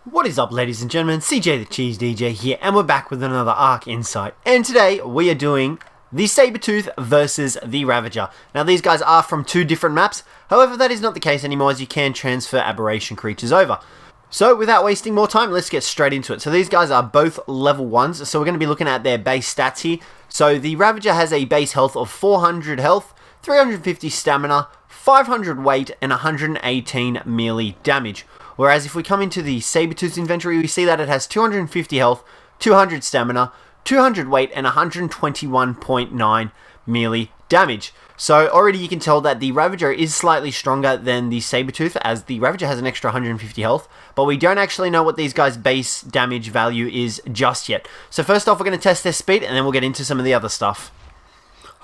What is up, ladies and gentlemen? Cjthecheesedj here, and we're back with another Ark Insight. And today we are doing the Sabertooth versus the Ravager. Now these guys are from two different maps, however that is not the case anymore as you can transfer aberration creatures over. So without wasting more time, let's get straight into it. So these guys are both level 1s, so we're going to be looking at their base stats here. So the Ravager has a base health of 400 health, 350 stamina, 500 weight, and 118 melee damage. Whereas if we come into the Sabertooth's inventory, we see that it has 250 health, 200 stamina, 200 weight, and 121.9 melee damage. So already you can tell that the Ravager is slightly stronger than the Sabertooth, as the Ravager has an extra 150 health, but we don't actually know what these guys' base damage value is just yet. So first off, we're going to test their speed, and then we'll get into some of the other stuff.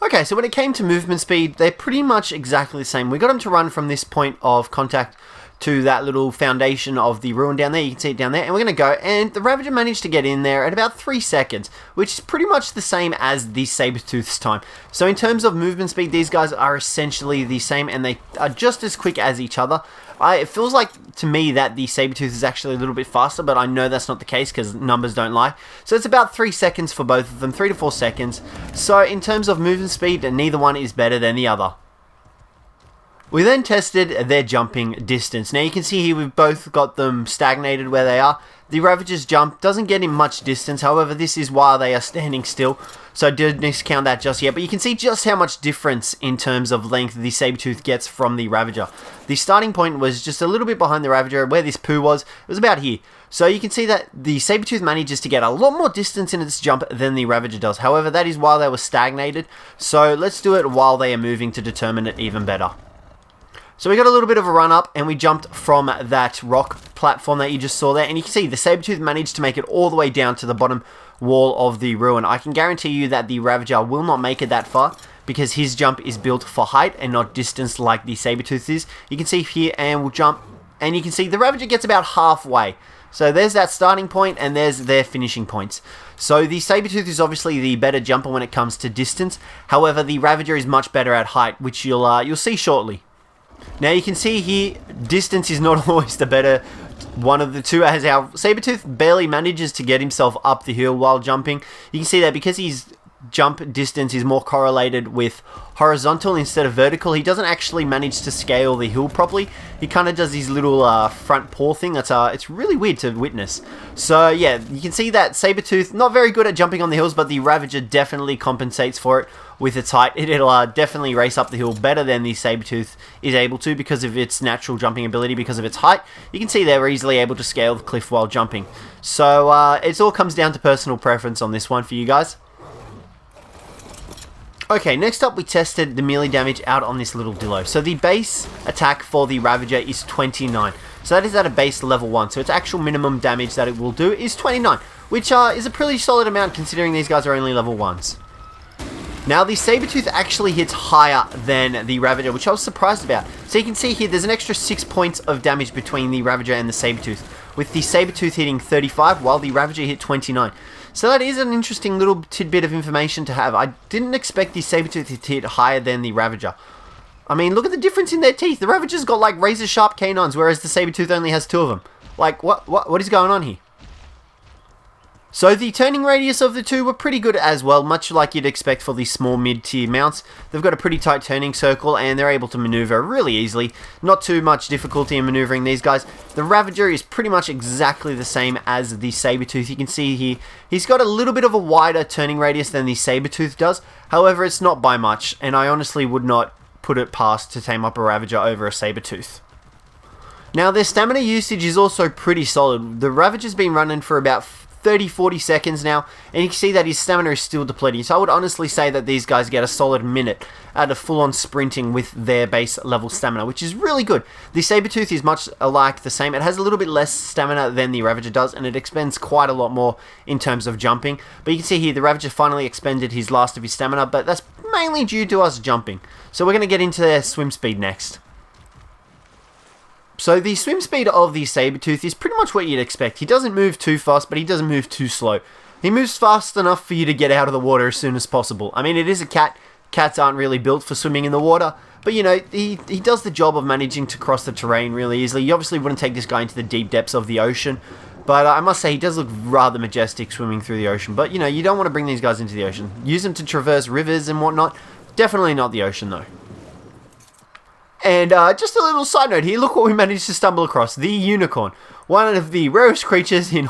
Okay, so when it came to movement speed, they're pretty much exactly the same. We got them to run from this point of contact to that little foundation of the ruin down there. You can see it down there, and we're going to go, and the Ravager managed to get in there at about 3 seconds, which is pretty much the same as the Sabertooth's time. So in terms of movement speed, these guys are essentially the same, and they are just as quick as each other. It feels like to me that the Sabertooth is actually a little bit faster, but I know that's not the case because numbers don't lie. So it's about 3 seconds for both of them, 3 to 4 seconds. So in terms of movement speed, neither one is better than the other. We then tested their jumping distance. Now you can see here we've both got them stagnated where they are. The Ravager's jump doesn't get him much distance, however this is while they are standing still, so I didn't discount that just yet, but you can see just how much difference in terms of length the Sabertooth gets from the Ravager. The starting point was just a little bit behind the Ravager, where this poo was, it was about here. So you can see that the Sabertooth manages to get a lot more distance in its jump than the Ravager does, however that is while they were stagnated, so let's do it while they are moving to determine it even better. So we got a little bit of a run up, and we jumped from that rock platform that you just saw there, and you can see the Sabertooth managed to make it all the way down to the bottom wall of the ruin. I can guarantee you that the Ravager will not make it that far, because his jump is built for height and not distance like the Sabertooth is. You can see here, and we'll jump, and you can see the Ravager gets about halfway. So there's that starting point, and there's their finishing points. So the Sabertooth is obviously the better jumper when it comes to distance, however the Ravager is much better at height, which you'll see shortly. Now you can see here, distance is not always the better one of the two, as our Sabertooth barely manages to get himself up the hill while jumping. You can see that because his jump distance is more correlated with horizontal instead of vertical, he doesn't actually manage to scale the hill properly. He kind of does his little front paw thing. It's really weird to witness. So yeah, you can see that Sabertooth not very good at jumping on the hills, but the Ravager definitely compensates for it with its height. It'll definitely race up the hill better than the Sabertooth is able to because of its natural jumping ability, because of its height. You can see they're easily able to scale the cliff while jumping. So it all comes down to personal preference on this one for you guys. Okay, next up we tested the melee damage out on this little dillo. So the base attack for the Ravager is 29. So that is at a base level 1. So its actual minimum damage that it will do is 29, which is a pretty solid amount considering these guys are only level 1s. Now the Sabertooth actually hits higher than the Ravager, which I was surprised about. So you can see here there's an extra 6 points of damage between the Ravager and the Sabertooth, with the Sabertooth hitting 35 while the Ravager hit 29. So that is an interesting little tidbit of information to have. I didn't expect the Sabertooth to hit higher than the Ravager. I mean, look at the difference in their teeth. The Ravager's got like razor sharp canines, whereas the Sabertooth only has 2 of them. Like, what is going on here? So the turning radius of the two were pretty good as well, much like you'd expect for these small mid-tier mounts. They've got a pretty tight turning circle, and they're able to maneuver really easily. Not too much difficulty in maneuvering these guys. The Ravager is pretty much exactly the same as the Sabertooth. You can see here, he's got a little bit of a wider turning radius than the Sabertooth does. However, it's not by much, and I honestly would not put it past to tame up a Ravager over a Sabertooth. Now, their stamina usage is also pretty solid. The Ravager's been running for about 30-40 seconds now, and you can see that his stamina is still depleting. So I would honestly say that these guys get a solid minute out of full-on sprinting with their base level stamina, which is really good. The Sabertooth is much alike the same. It has a little bit less stamina than the Ravager does, and it expends quite a lot more in terms of jumping. But you can see here the Ravager finally expended his last of his stamina, but that's mainly due to us jumping. So we're going to get into their swim speed next. So the swim speed of the Sabertooth is pretty much what you'd expect. He doesn't move too fast, but he doesn't move too slow. He moves fast enough for you to get out of the water as soon as possible. I mean, it is a cat. Cats aren't really built for swimming in the water, but you know, he does the job of managing to cross the terrain really easily. You obviously wouldn't take this guy into the deep depths of the ocean, But I must say, he does look rather majestic swimming through the ocean. But, you know, you don't want to bring these guys into the ocean. Use them to traverse rivers and whatnot. Definitely not the ocean, though. And just a little side note here. Look what we managed to stumble across. The unicorn. One of the rarest creatures in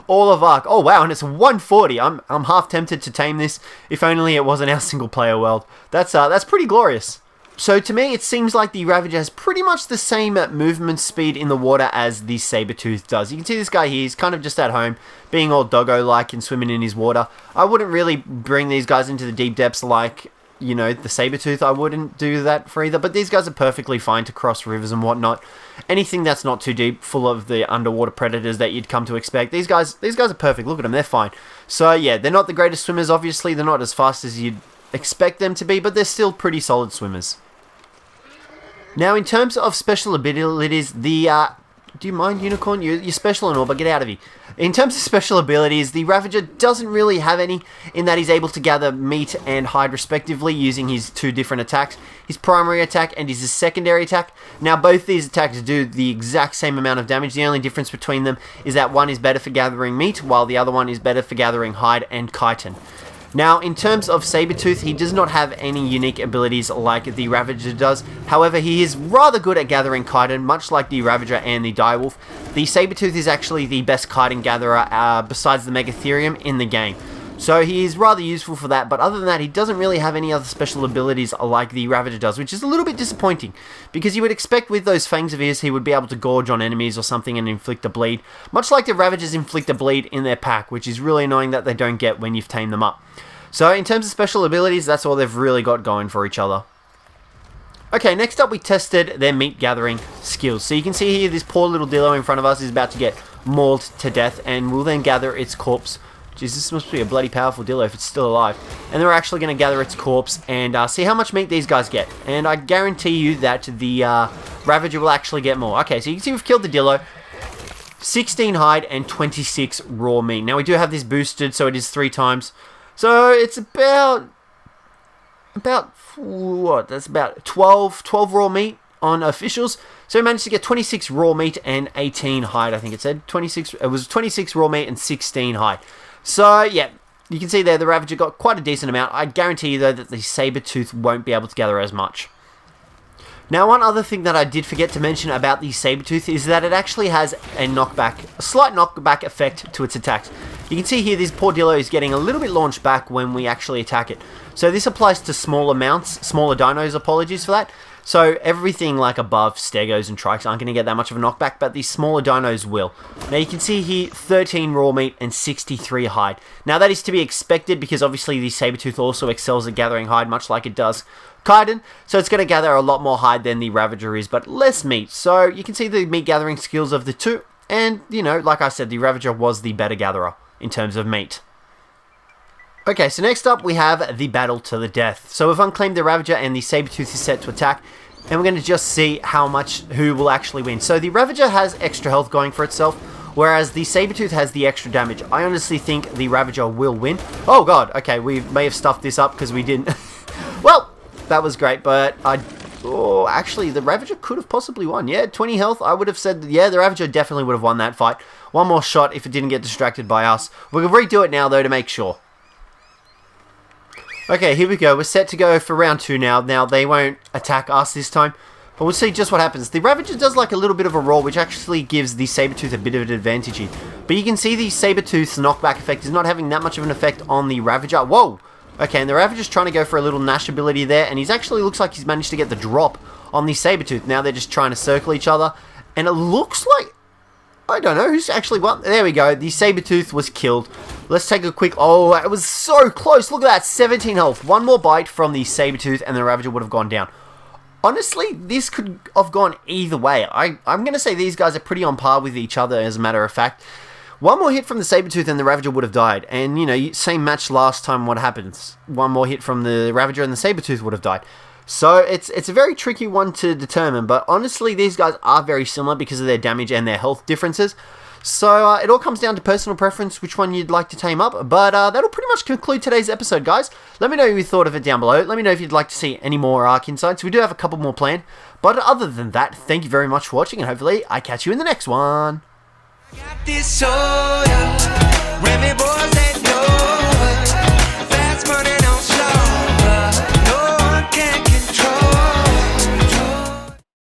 all of Ark. Oh, wow, and it's 140. I'm half tempted to tame this. If only it wasn't our single-player world. That's pretty glorious. So to me, it seems like the Ravager has pretty much the same movement speed in the water as the Sabertooth does. You can see this guy here, he's kind of just at home, being all doggo-like and swimming in his water. I wouldn't really bring these guys into the deep depths like, you know, the Sabertooth. I wouldn't do that for either, but these guys are perfectly fine to cross rivers and whatnot. Anything that's not too deep, full of the underwater predators that you'd come to expect. These guys are perfect. Look at them, they're fine. So yeah, they're not the greatest swimmers, obviously. They're not as fast as you'd expect them to be, but they're still pretty solid swimmers. Now, in terms of special abilities, the, do you mind, Unicorn? You're special and all, but get out of here. In terms of special abilities, the Ravager doesn't really have any, in that he's able to gather meat and hide respectively using his two different attacks. His primary attack and his secondary attack. Now, both these attacks do the exact same amount of damage. The only difference between them is that one is better for gathering meat, while the other one is better for gathering hide and chitin. Now, in terms of Sabertooth, he does not have any unique abilities like the Ravager does. However, he is rather good at gathering chitin, much like the Ravager and the Direwolf. The Sabertooth is actually the best chitin gatherer besides the Megatherium in the game. So he is rather useful for that, but other than that, he doesn't really have any other special abilities like the Ravager does, which is a little bit disappointing, because you would expect with those fangs of his, he would be able to gorge on enemies or something and inflict a bleed, much like the Ravagers inflict a bleed in their pack, which is really annoying that they don't get when you've tamed them up. So in terms of special abilities, that's all they've really got going for each other. Okay, next up we tested their meat gathering skills. So you can see here this poor little dillo in front of us is about to get mauled to death, and we'll then gather its corpse. Jeez, this must be a bloody powerful dillo if it's still alive. And then we're actually going to gather its corpse and see how much meat these guys get. And I guarantee you that the Ravager will actually get more. Okay, so you can see we've killed the dillo. 16 hide and 26 raw meat. Now we do have this boosted, so it is 3 times. So it's about what? That's about 12 raw meat on officials. So we managed to get 26 raw meat and 18 hide, I think it said. It was 26 raw meat and 16 hide. So, yeah, you can see there the Ravager got quite a decent amount. I guarantee you, though, that the Sabertooth won't be able to gather as much. Now, one other thing that I did forget to mention about the Sabertooth is that it actually has a slight knockback effect to its attacks. You can see here this poor dillo is getting a little bit launched back when we actually attack it. So this applies to smaller dinos, apologies for that. So everything like above Stegos and Trikes aren't going to get that much of a knockback, but these smaller dinos will. Now you can see here 13 raw meat and 63 hide. Now that is to be expected because obviously the Sabertooth also excels at gathering hide much like it does chitin. So it's going to gather a lot more hide than the Ravager is, but less meat. So you can see the meat gathering skills of the two. And, you know, like I said, the Ravager was the better gatherer in terms of meat. Okay, so next up we have the battle to the death. So we've unclaimed the Ravager and the Sabertooth is set to attack. And we're going to just see who will actually win. So the Ravager has extra health going for itself, whereas the Sabertooth has the extra damage. I honestly think the Ravager will win. Oh god, okay, we may have stuffed this up because we didn't. Well, that was great, but actually the Ravager could have possibly won. Yeah, 20 health, I would have said, yeah, the Ravager definitely would have won that fight. One more shot if it didn't get distracted by us. We'll redo it now though to make sure. Okay, here we go. We're set to go for round 2 now. Now, they won't attack us this time, but we'll see just what happens. The Ravager does like a little bit of a roll, which actually gives the Sabertooth a bit of an advantage here. But you can see the Sabertooth's knockback effect is not having that much of an effect on the Ravager. Whoa! Okay, and the Ravager's trying to go for a little Nash ability there, and he's actually looks like he's managed to get the drop on the Sabertooth. Now they're just trying to circle each other, and it looks like... I don't know who's actually won. There we go. The Sabertooth was killed. Let's take a quick... Oh, it was so close. Look at that. 17 health. One more bite from the Sabertooth and the Ravager would have gone down. Honestly, this could have gone either way. I'm going to say these guys are pretty on par with each other, as a matter of fact. One more hit from the Sabertooth and the Ravager would have died. And, you know, same match last time, what happens? One more hit from the Ravager and the Sabertooth would have died. So it's a very tricky one to determine, but honestly these guys are very similar because of their damage and their health differences. So it all comes down to personal preference, which one you'd like to tame up. But that'll pretty much conclude today's episode, guys. Let me know what you thought of it down below. Let me know if you'd like to see any more Ark Insights. We do have a couple more planned. But other than that, thank you very much for watching, and hopefully I catch you in the next one. disorder.